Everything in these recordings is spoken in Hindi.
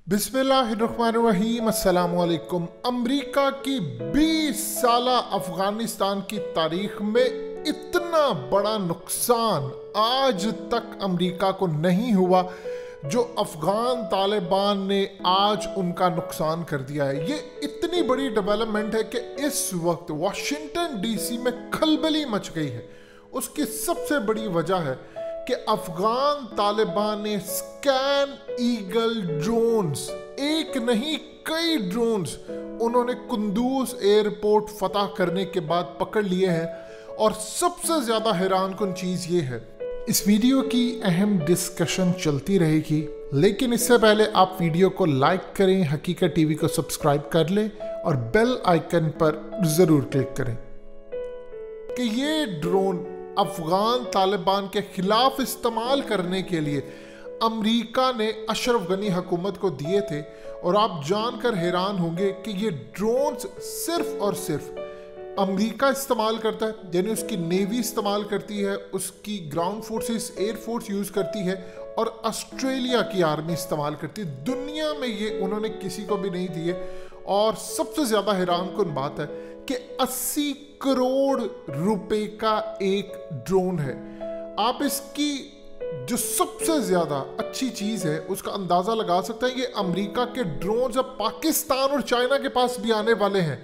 बिस्मिल्लाहिर्रहमानिर्रहीम अस्सलामु अलैकुम। अमरीका की 20 साला अफगानिस्तान की तारीख में इतना बड़ा नुकसान आज तक अमरीका को नहीं हुआ जो अफगान तालिबान ने आज उनका नुकसान कर दिया है। ये इतनी बड़ी डेवलपमेंट है कि इस वक्त वाशिंगटन डीसी में खलबली मच गई है। उसकी सबसे बड़ी वजह है कि अफगान तालिबान ने स्कैन ईगल ड्रोन्स, एक नहीं कई ड्रोन्स उन्होंने कुंदूज एयरपोर्ट फतह करने के बाद पकड़ लिए हैं। और सबसे ज्यादा हैरानकुन चीज ये है, इस वीडियो की अहम डिस्कशन चलती रहेगी, लेकिन इससे पहले आप वीडियो को लाइक करें, हकीकत टीवी को सब्सक्राइब कर लें और बेल आइकन पर जरूर क्लिक करें कि ये ड्रोन अफगान तालिबान के खिलाफ इस्तेमाल करने के लिए अमेरिका ने अशरफ गनी हुकूमत को दिए थे। और आप जानकर हैरान होंगे कि ये ड्रोन्स सिर्फ और सिर्फ अमेरिका इस्तेमाल करता है, यानी उसकी नेवी इस्तेमाल करती है, उसकी ग्राउंड फोर्सेस एयरफोर्स यूज करती है और ऑस्ट्रेलिया की आर्मी इस्तेमाल करती है। दुनिया में ये उन्होंने किसी को भी नहीं दिए। और सबसे ज्यादा हैरानकुन बात है कि 80 करोड़ रुपए का एक ड्रोन है। आप इसकी जो सबसे ज्यादा अच्छी चीज है उसका अंदाजा लगा सकते हैं। ये अमेरिका के ड्रोन अब पाकिस्तान और चाइना के पास भी आने वाले हैं।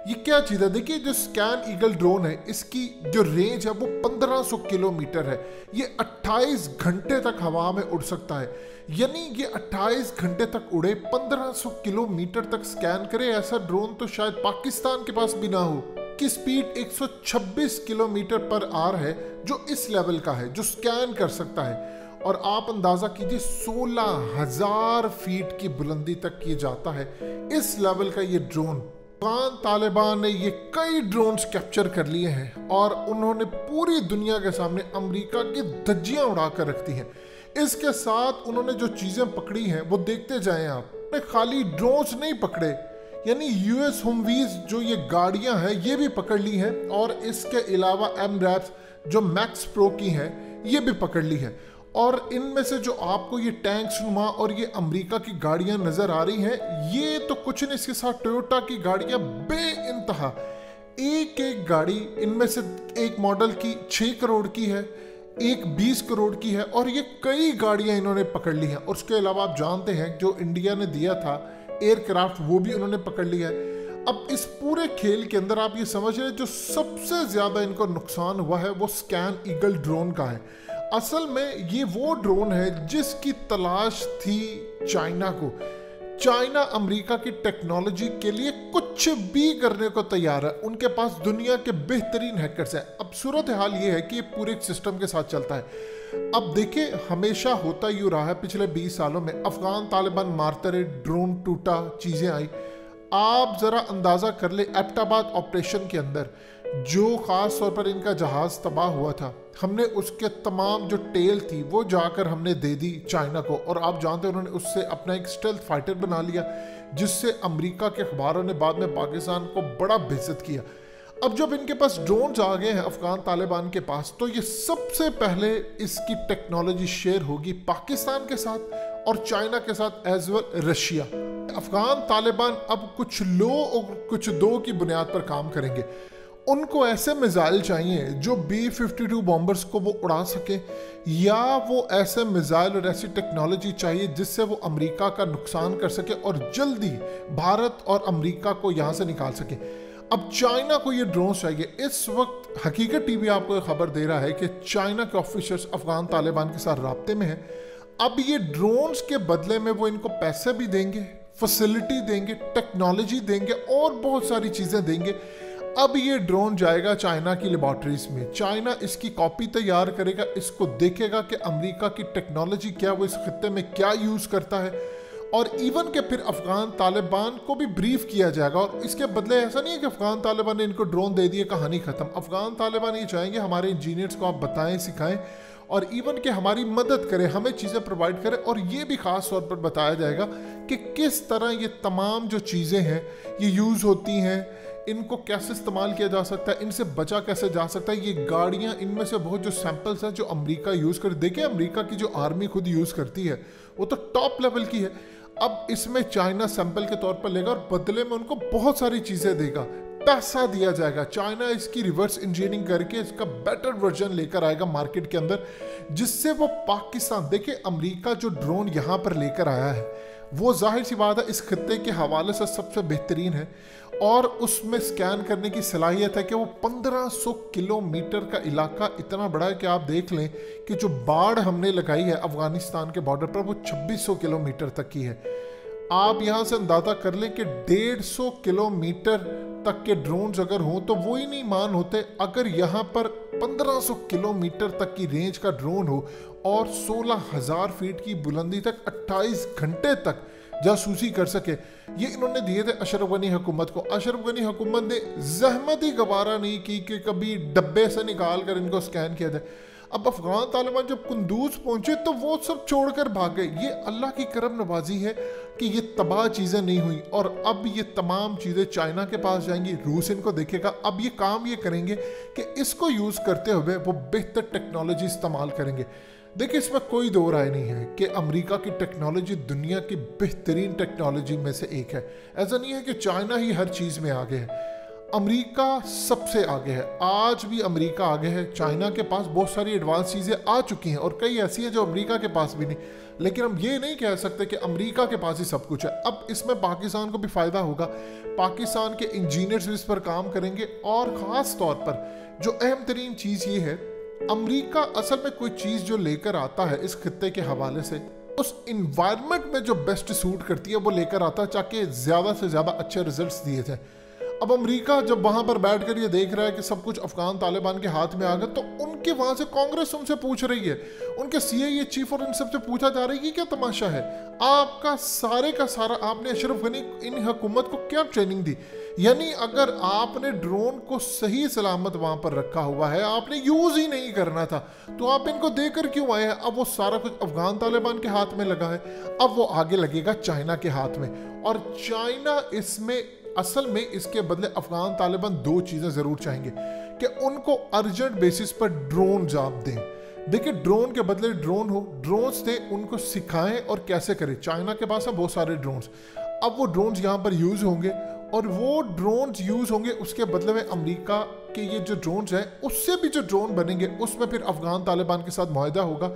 ये क्या चीज है? देखिए, जो स्कैन ईगल ड्रोन है इसकी जो रेंज है वो 1500 किलोमीटर है। ये 28 घंटे तक हवा में उड़ सकता है, यानी ये 28 घंटे तक उड़े, 1500 किलोमीटर तक स्कैन करे। ऐसा ड्रोन तो शायद पाकिस्तान के पास भी ना हो। की स्पीड 126 किलोमीटर पर आवर है, जो इस लेवल का है, जो स्कैन कर सकता है। और आप अंदाजा कीजिए 16,000 फीट की बुलंदी तक ये जाता है। इस लेवल का ये ड्रोन, अफगान तालिबान ने ये कई ड्रोन्स कैप्चर कर लिए हैं और उन्होंने पूरी दुनिया के सामने अमेरिका की धज्जियां उड़ाकर रख दी हैं। इसके साथ उन्होंने जो चीजें पकड़ी हैं वो देखते जाएं आप। खाली ड्रोन्स नहीं पकड़े, यानी यूएस humvees जो ये गाड़ियां हैं ये भी पकड़ ली हैं, और इसके अलावा एमरैप्स जो मैक्स प्रो की हैं ये भी पकड़ ली है। और इनमें से जो आपको ये टैंक्स नुमा और ये अमेरिका की गाड़ियां नजर आ रही हैं, ये तो कुछ नहीं, इसके साथ टोयोटा की गाड़ियां बेइंतहा, एक एक गाड़ी इनमें से एक मॉडल की 6 करोड़ की है, एक 20 करोड़ की है, और ये कई गाड़ियां इन्होंने पकड़ ली हैं। और उसके अलावा आप जानते हैं जो इंडिया ने दिया था एयरक्राफ्ट, वो भी उन्होंने पकड़ लिया है। अब इस पूरे खेल के अंदर आप ये समझ रहे हैं जो सबसे ज्यादा इनको नुकसान हुआ है वो स्कैन ईगल ड्रोन का है। असल में ये वो ड्रोन है जिसकी तलाश थी चाइना को। चाइना अमेरिका की टेक्नोलॉजी के लिए कुछ भी करने को तैयार है। उनके पास दुनिया के बेहतरीन हैकर्स हैं। अब सूरत हाल ये है कि ये पूरे एक सिस्टम के साथ चलता है। अब देखिए, हमेशा होता यूँ रहा है पिछले 20 सालों में, अफगान तालिबान मारते रहे, ड्रोन टूटा, चीजें आई। आप जरा अंदाजा कर ले, एबटाबाद ऑपरेशन के अंदर जो खास तौर पर इनका जहाज तबाह हुआ था, हमने उसके तमाम जो टेल थी वो जाकर हमने दे दी चाइना को। और आप जानते हैं उन्होंने उससे अपना एक स्टेल्थ फाइटर बना लिया, जिससे अमेरिका के अखबारों ने बाद में पाकिस्तान को बड़ा बेइज्जत किया। अब जब इनके पास ड्रोन्स आ गए हैं अफगान तालिबान के पास, तो ये सबसे पहले इसकी टेक्नोलॉजी शेयर होगी पाकिस्तान के साथ और चाइना के साथ, as well Russia. Afghan Taliban अब कुछ लो और कुछ दो की बुनियाद पर काम करेंगे। उनको ऐसे मिसाइल चाहिए जो B-52 बॉम्बर्स को वो उड़ा सके, या वो ऐसे मिसाइल और ऐसी टेक्नोलॉजी चाहिए जिससे वो अमेरिका का नुकसान कर सके और जल्दी भारत और अमेरिका को यहाँ से निकाल सके। अब चाइना को ये ड्रोन चाहिए। इस वक्त हकीकत टीवी आपको खबर दे रहा है कि चाइना के ऑफिसर्स अफगान तालिबान के साथ राब्ते में हैं। अब ये ड्रोन्स के बदले में वो इनको पैसे भी देंगे, फैसिलिटी देंगे, टेक्नोलॉजी देंगे और बहुत सारी चीजें देंगे। अब ये ड्रोन जाएगा चाइना की लेबोरेटरीज में, चाइना इसकी कॉपी तैयार करेगा, इसको देखेगा कि अमेरिका की टेक्नोलॉजी क्या, वो इस खित्ते में क्या यूज करता है, और इवन के फिर अफगान तालिबान को भी ब्रीफ किया जाएगा। और इसके बदले ऐसा नहीं है कि अफगान तालिबान ने इनको ड्रोन दे दिए, कहानी खत्म। अफगान तालिबान ये चाहेंगे हमारे इंजीनियर्स को आप बताएं, सिखाएं, और इवन के हमारी मदद करें, हमें चीज़ें प्रोवाइड करें। और ये भी खास तौर पर बताया जाएगा कि किस तरह ये तमाम जो चीज़ें हैं ये यूज़ होती हैं, इनको कैसे इस्तेमाल किया जा सकता है, इनसे बचा कैसे जा सकता है। ये गाड़ियाँ, इनमें से बहुत जो सैंपल्स हैं जो अमेरिका यूज़ कर, देखिए अमेरिका की जो आर्मी खुद यूज़ करती है वो तो टॉप लेवल की है। अब इसमें चाइना सैंपल के तौर पर लेगा और बदले में उनको बहुत सारी चीजें देगा, पैसा दिया जाएगा। चाइना इसकी रिवर्स इंजीनियरिंग करके इसका बेटर वर्जन लेकर आएगा मार्केट के अंदर, जिससे वो पाकिस्तान, देखिए अमेरिका जो ड्रोन यहाँ पर लेकर आया है वो जाहिर सी बात है इस खत्ते के हवाले से सबसे बेहतरीन है, और उसमें स्कैन करने की सलाहियत है कि वो 1500 किलोमीटर का इलाका इतना बड़ा है कि आप देख लें कि जो बाढ़ हमने लगाई है अफगानिस्तान के बॉर्डर पर वो 2600 किलोमीटर तक की है। आप यहाँ से अंदाजा कर लें कि 150 किलोमीटर तक के ड्रोन्स अगर हों तो वो ही नहीं मान होते अगर यहाँ पर 1500 किलोमीटर तक की रेंज का ड्रोन हो और 16,000 फीट की बुलंदी तक 28 घंटे तक जासूसी कर सके। ये इन्होंने दिए थे अशरफ गनी हुकूमत को। अशरफ गनी हुकूमत ने जहमत ही गवारा नहीं की कि कभी डब्बे से निकाल कर इनको स्कैन किया जाए। अब अफगान तालिबान जब कुंदूज पहुंचे तो वो सब छोड़कर भाग गए। ये अल्लाह की करम नवाजी है कि ये तबाह चीज़ें नहीं हुई, और अब ये तमाम चीज़ें चाइना के पास जाएंगी, रूस इनको देखेगा। अब ये काम ये करेंगे कि इसको यूज़ करते हुए वो बेहतर टेक्नोलॉजी इस्तेमाल करेंगे। देखिए इसमें कोई दो राय नहीं है कि अमेरिका की टेक्नोलॉजी दुनिया की बेहतरीन टेक्नोलॉजी में से एक है। ऐसा नहीं है कि चाइना ही हर चीज़ में आगे है, अमेरिका सबसे आगे है। आज भी अमेरिका आगे है। चाइना के पास बहुत सारी एडवांस चीज़ें आ चुकी हैं और कई ऐसी हैं जो अमेरिका के पास भी नहीं, लेकिन हम ये नहीं कह सकते कि अमेरिका के पास ही सब कुछ है। अब इसमें पाकिस्तान को भी फ़ायदा होगा, पाकिस्तान के इंजीनियर्स इस पर काम करेंगे, और ख़ास तौर पर जो अहम तरीन चीज़ ये है, अमेरिका असल में कोई चीज़ जो लेकर आता है इस खत्ते के हवाले से उस इन्वायरमेंट में जो बेस्ट सूट करती है वो लेकर आता है, ताकि ज़्यादा से ज़्यादा अच्छे रिजल्ट्स दिए जाएँ। अब अमेरिका जब वहां पर बैठकर ये देख रहा है कि सब कुछ अफगान तालिबान के हाथ में आ गया, तो उनके वहां से कांग्रेस उनसे पूछ रही है, उनके सीआईए चीफ और इन सबसे पूछा जा रहा है कि क्या तमाशा है, आपका सारे का सारा आपने अशरफ गनी इन हुकूमत को क्या ट्रेनिंग दी? यानी अगर आपने ड्रोन को सही सलामत वहां पर रखा हुआ है, आपने यूज ही नहीं करना था, तो आप इनको देकर क्यों आए हैं? अब वो सारा कुछ अफगान तालिबान के हाथ में लगा है, अब वो आगे लगेगा चाइना के हाथ में, और चाइना इसमें असल में इसके बदले अफगान तालिबान दो चीज़ें ज़रूर चाहेंगे कि उनको अर्जेंट बेसिस पर ड्रोन जाप दें। देखिए ड्रोन के बदले ड्रोन हो, ड्रोन्स दे उनको सिखाएं और कैसे करें। चाइना के पास है बहुत सारे ड्रोन्स, अब वो ड्रोन्स यहाँ पर यूज़ होंगे, और वो ड्रोन्स यूज़ होंगे उसके बदले में अमेरिका के ये जो ड्रोन्स हैं उससे भी जो ड्रोन बनेंगे उसमें फिर अफगान तालिबान के साथ मुआहदा होगा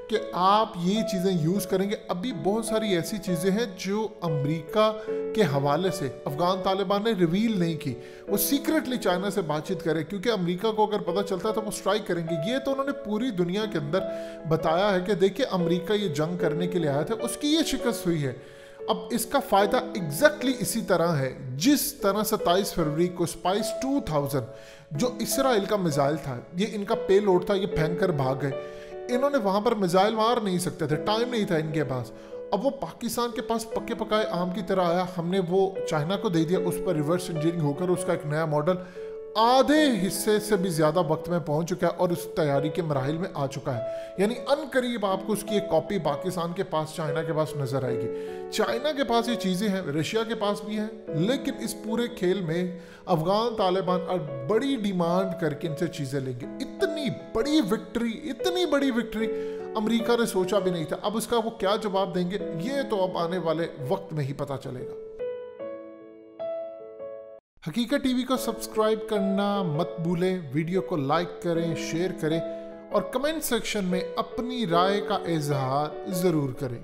कि आप ये चीज़ें यूज़ करेंगे। अभी बहुत सारी ऐसी चीज़ें हैं जो अमेरिका के हवाले से अफगान तालिबान ने रिवील नहीं की, वो सीक्रेटली चाइना से बातचीत करें, क्योंकि अमेरिका को अगर पता चलता है तो वो स्ट्राइक करेंगे। ये तो उन्होंने पूरी दुनिया के अंदर बताया है कि देखिए अमेरिका ये जंग करने के लिए आया था, उसकी ये शिकस्त हुई है। अब इसका फ़ायदा एग्जैक्टली इसी तरह है जिस तरह 27 फरवरी को स्पाइस 2000 जो इसराइल का मिसाइल था, ये इनका पे लोड था, ये फेंक कर भाग गए। इन्होंने वहाँ पर मिसाइल मार नहीं सकते थे, टाइम नहीं था इनके पास। अब वो पाकिस्तान के पास पक्के पकाए आम की तरह आया, हमने वो चाइना को दे दिया, उस पर रिवर्स इंजीनियरिंग होकर उसका एक नया मॉडल आधे हिस्से से भी ज़्यादा वक्त में पहुंच चुका है और उस तैयारी के मराहिल में आ चुका है। यानी अनकरीब आपको उसकी एक कॉपी पाकिस्तान के पास, चाइना के पास नजर आएगी। चाइना के पास ये चीज़ें हैं, रशिया के पास भी हैं, लेकिन इस पूरे खेल में अफगान तालिबान अब बड़ी डिमांड करके इनसे चीज़ें लेंगे। इतनी बड़ी विक्ट्री अमेरिका ने सोचा भी नहीं था। अब उसका वो क्या जवाब देंगे ये तो अब आने वाले वक्त में ही पता चलेगा। हकीकत टीवी को सब्सक्राइब करना मत भूलें, वीडियो को लाइक करें, शेयर करें और कमेंट सेक्शन में अपनी राय का इजहार ज़रूर करें।